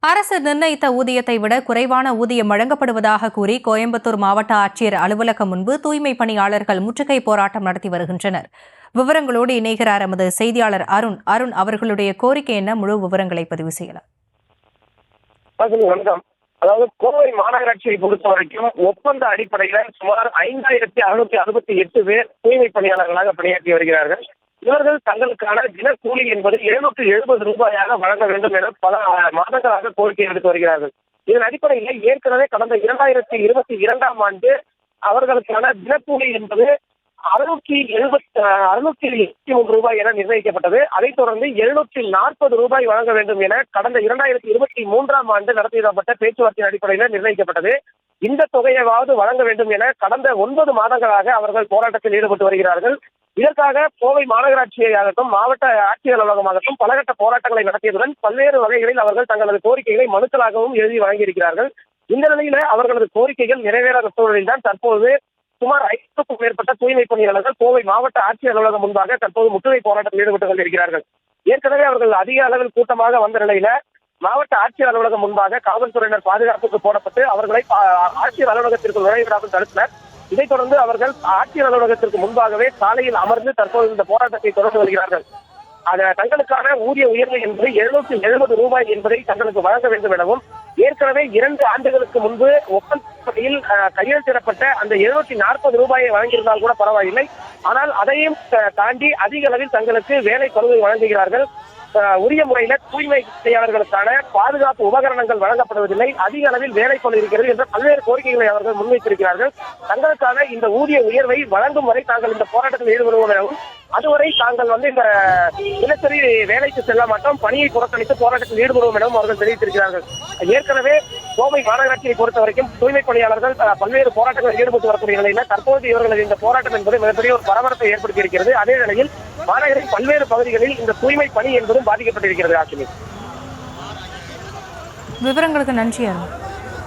அரசு நிர்ணயித்த ஊதியத்தை விட குறைவான ஊதியம் வழங்கப்படுவதாக கூறி கோயம்புத்தூர் மாவட்ட ஆட்சியர் அலுவலகம் முன்பு தூய்மை பணியாளர்கள் முற்றுகை போராட்டம் நடத்தி வருகின்றனர். விவரங்களோடு இணைகிறார் எமது செய்தியாளர் அருண். அவர்களுடைய கோரிக்கை என்ன? முழு விவரங்களை பதிவு செய்யலாம். வணக்கம். அதாவது கோவை மாநகராட்சியை பொறுத்த வரைக்கும் ஒப்பந்த அடிப்படையில சுமார் 5668 பேர் தூய்மை பணியாளர்களாக பணியாற்றி வருகிறார்கள். இவர்கள் தங்களுக்கான தினக்கூலி என்பது 770 ரூபாயாக வழங்க வேண்டும் என பல மாதங்களாக கோரிக்கை எடுத்து வருகிறார்கள். இதன் அடிப்படையில் ஏற்கனவே கடந்த 2022ஆம் ஆண்டு அவர்களுக்கான தினக்கூலி என்பது 673 ரூபாய் என நிர்ணயிக்கப்பட்டது. அதைத் தொடர்ந்து 740 ரூபாய் வழங்க வேண்டும் என கடந்த 2023ஆம் ஆண்டு நடத்திடப்பட்ட பேச்சுவார்த்தையின் அடிப்படையில் நிர்ணயிக்கப்பட்டது. இந்த தொகையாவது வழங்க வேண்டும் என கடந்த 9 மாதங்களாக அவர்கள் போராட்டத்தில் ஈடுபட்டு வருகிறார்கள். இதற்காக கோவை மாநகராட்சியாகட்டும் மாவட்ட ஆட்சியர் அலுவலகமாகட்டும் பலகட்ட போராட்டங்களை நடத்தியதுடன் பல்வேறு வகைகளில் அவர்கள் தங்களது கோரிக்கைகளை மனுக்களாகவும் எழுதி வழங்கியிருக்கிறார்கள். இந்த நிலையில அவர்களது கோரிக்கைகள் நிறைவேறாத சூழலில் தான் தற்போது சுமார் 50க்கும் மேற்பட்ட தூய்மை பணியாளர்கள் கோவை மாவட்ட ஆட்சியர் அலுவலகம் முன்பாக தற்போது முற்றுகை போராட்டத்தில் ஈடுபட்டுக் கொண்டிருக்கிறார்கள். ஏற்கனவே அவர்கள் அதிக அளவில் கூட்டமாக வந்த நிலையில மாவட்ட ஆட்சியர் அலுவலகம் முன்பாக காவல்துறையினர் பாதுகாப்புக்கு போடப்பட்டு அவர்களை ஆட்சியர் அலுவலகத்திற்கு நுழைவிடாமல் தடுத்தனர். இதைத் தொடர்ந்து அவர்கள் ஆட்சியர் அலுவலகத்திற்கு முன்பாகவே சாலையில் அமர்ந்து தற்போது இந்த போராட்டத்தை தொடர்ந்து வருகிறார்கள். தங்களுக்கான ஊதிய உயர்வு என்பது 770 ரூபாய் என்பதை தங்களுக்கு வழங்க வேண்டும் எனவும் ஏற்கனவே 2 ஆண்டுகளுக்கு முன்பு ஒப்பந்தப்படியில் கையெழுத்திடப்பட்ட அந்த 740 ரூபாயை வழங்கியிருந்தால் கூட பரவாயில்லை. ஆனால் அதையும் தாண்டி அதிக அளவில் தங்களுக்கு வேலை பழுவை வழங்குகிறார்கள். உரிய முறையில தூய்மை பணியாளர்களுக்கான பாதுகாப்பு உபகரணங்கள் வழங்கப்படுவதில்லை, அதிக அளவில் வேலைப்பளு இருக்கிறது என்ற பல்வேறு கோரிக்கைகளை அவர்கள் முன்வைத்திருக்கிறார்கள். தங்களுக்கான இந்த ஊதிய உயர்வை வழங்கும் வரை தாங்கள் இந்த போராட்டத்தில் ஈடுபடுவோம் எனவும் அதுவரை தாங்கள் இந்த தினசரி வேலைக்கு செல்ல மாட்டோம், பணியை புறக்கணித்து போராட்டத்தில் ஈடுபடுவோம் எனவும் அவர்கள் தெரிவித்திருக்கிறார்கள். ஏற்கனவே கோவை மாநகராட்சியை பொறுத்த வரைக்கும் தூய்மை பணியாளர்கள் பல்வேறு போராட்டங்களில் ஈடுபட்டு வரக்கூடிய நிலையில தற்போது இவர்களது இந்த போராட்டம் என்பது மிகப்பெரிய ஒரு பரபரப்பை ஏற்படுத்தி இருக்கிறது. அதே நிலையில் மாநகரின் பல்வேறு பகுதிகளில் இந்த தூய்மை பணி என்பதும் பாதிக்கப்பட்டிருக்கிறது. விவரங்களுக்கு நன்றி அருண்.